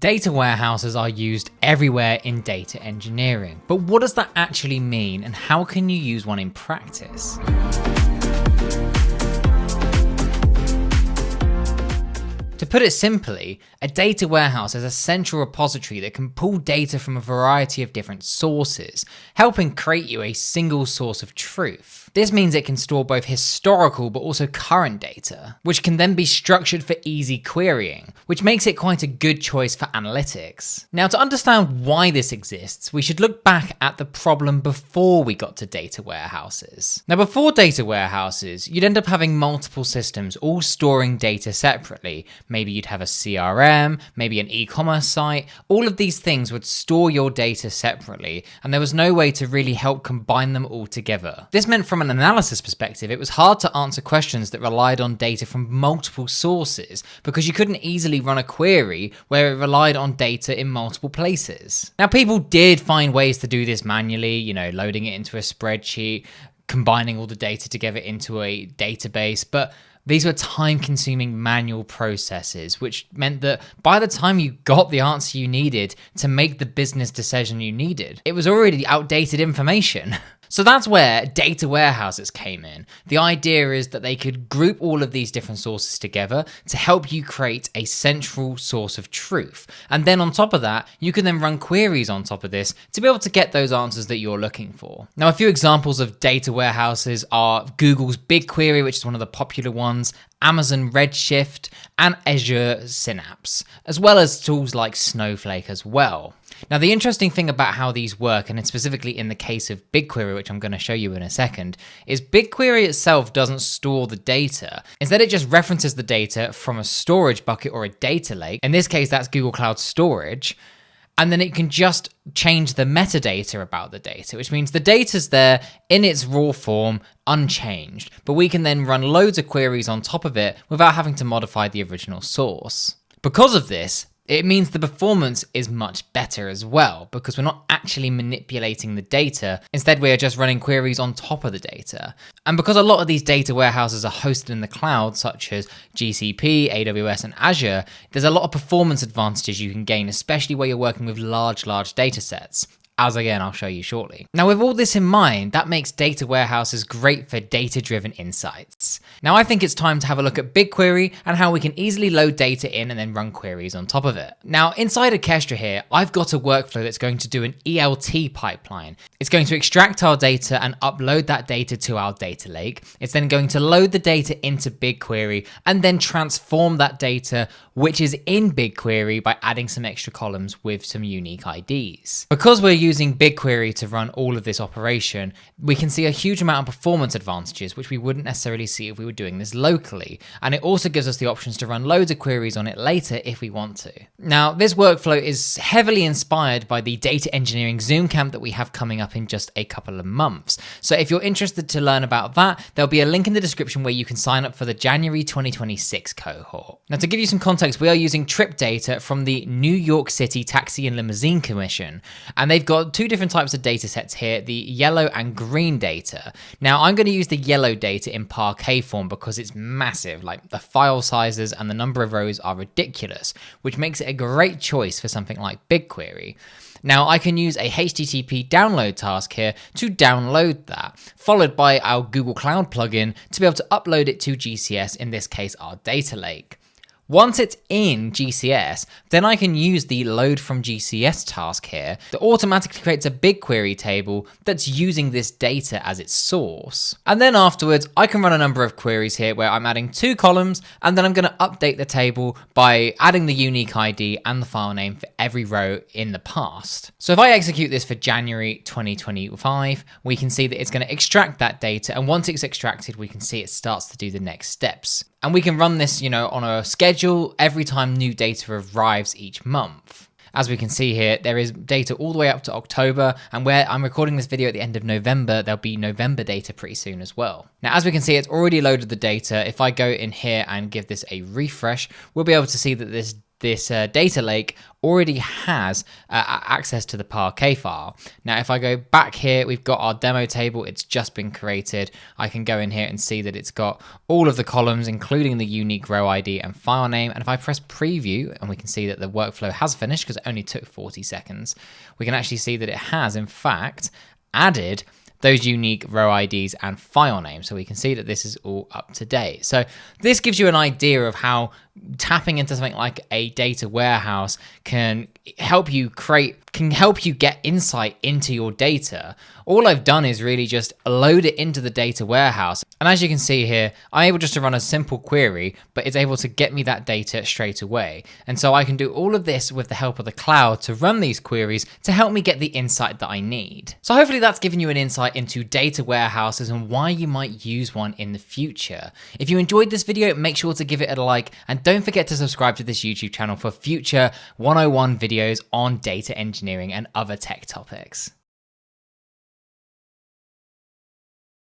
Data warehouses are used everywhere in data engineering, but what does that actually mean and how can you use one in practice? To put it simply, a data warehouse is a central repository that can pull data from a variety of different sources, helping create you a single source of truth. This means it can store both historical but also current data, which can then be structured for easy querying, which makes it quite a good choice for analytics. Now, to understand why this exists, we should look back at the problem before we got to data warehouses. Now, before data warehouses, you'd end up having multiple systems all storing data separately. Maybe you'd have a CRM, maybe an e-commerce site. All of these things would store your data separately, and there was no way to really help combine them all together. This meant from an analysis perspective, it was hard to answer questions that relied on data from multiple sources because you couldn't easily run a query where it relied on data in multiple places. Now, people did find ways to do this manually, loading it into a spreadsheet, combining all the data together into a database, but these were time-consuming manual processes, which meant that by the time you got the answer you needed to make the business decision you needed, it was already outdated information. So that's where data warehouses came in. The idea is that they could group all of these different sources together to help you create a central source of truth. And then on top of that, you can then run queries on top of this to be able to get those answers that you're looking for. Now, a few examples of data warehouses are Google's BigQuery, which is one of the popular ones, Amazon Redshift, and Azure Synapse, as well as tools like Snowflake as well. Now, the interesting thing about how these work, and specifically in the case of BigQuery, which I'm going to show you in a second, is BigQuery itself doesn't store the data. Instead, it just references the data from a storage bucket or a data lake. In this case, that's Google Cloud Storage. And then it can just change the metadata about the data, which means the data's there in its raw form, unchanged, but we can then run loads of queries on top of it without having to modify the original source. Because of this, it means the performance is much better as well, because we're not actually manipulating the data. Instead, we are just running queries on top of the data. And because a lot of these data warehouses are hosted in the cloud, such as GCP, AWS, and Azure, there's a lot of performance advantages you can gain, especially where you're working with large data sets. As again, I'll show you shortly. Now, with all this in mind, that makes data warehouses great for data-driven insights. Now, I think it's time to have a look at BigQuery and how we can easily load data in and then run queries on top of it. Now, inside of Kestra here, I've got a workflow that's going to do an ELT pipeline. It's going to extract our data and upload that data to our data lake. It's then going to load the data into BigQuery and then transform that data, which is in BigQuery, by adding some extra columns with some unique IDs. Because we're using BigQuery to run all of this operation, we can see a huge amount of performance advantages, which we wouldn't necessarily see if we were doing this locally. And it also gives us the options to run loads of queries on it later if we want to. Now, this workflow is heavily inspired by the data engineering Zoom camp that we have coming up in just a couple of months. So if you're interested to learn about that, there'll be a link in the description where you can sign up for the January 2026 cohort. Now, to give you some context, we are using trip data from the New York City Taxi and Limousine Commission, and they've got two different types of data sets here, the yellow and green data. Now, I'm going to use the yellow data in Parquet form because it's massive. Like, the file sizes and the number of rows are ridiculous, which makes it a great choice for something like BigQuery. Now, I can use a HTTP download task here to download that, followed by our Google Cloud plugin to be able to upload it to GCS, in this case, our data lake. Once it's in GCS, then I can use the load from GCS task here that automatically creates a BigQuery table that's using this data as its source. And then afterwards, I can run a number of queries here where I'm adding 2 columns, and then I'm going to update the table by adding the unique ID and the file name for every row in the past. So if I execute this for January 2025, we can see that it's going to extract that data, and once it's extracted, we can see it starts to do the next steps. And we can run this, on a schedule every time new data arrives each month. As we can see here, there is data all the way up to October, and where I'm recording this video at the end of November, there'll be November data pretty soon as well. Now, as we can see, it's already loaded the data. If I go in here and give this a refresh, we'll be able to see that this this data lake already has access to the Parquet file. Now, if I go back here, we've got our demo table. It's just been created. I can go in here and see that it's got all of the columns, including the unique row ID and file name. And if I press preview, and we can see that the workflow has finished because it only took 40 seconds, we can actually see that it has, in fact, added those unique row IDs and file names. So we can see that this is all up to date. So this gives you an idea of how tapping into something like a data warehouse can help you get insight into your data. All I've done is really just load it into the data warehouse. And as you can see here, I'm able just to run a simple query, but it's able to get me that data straight away. And so I can do all of this with the help of the cloud to run these queries to help me get the insight that I need. So hopefully that's given you an insight into data warehouses and why you might use one in the future. If you enjoyed this video, make sure to give it a like, and don't forget to subscribe to this YouTube channel for future 101 videos on data engineering and other tech topics.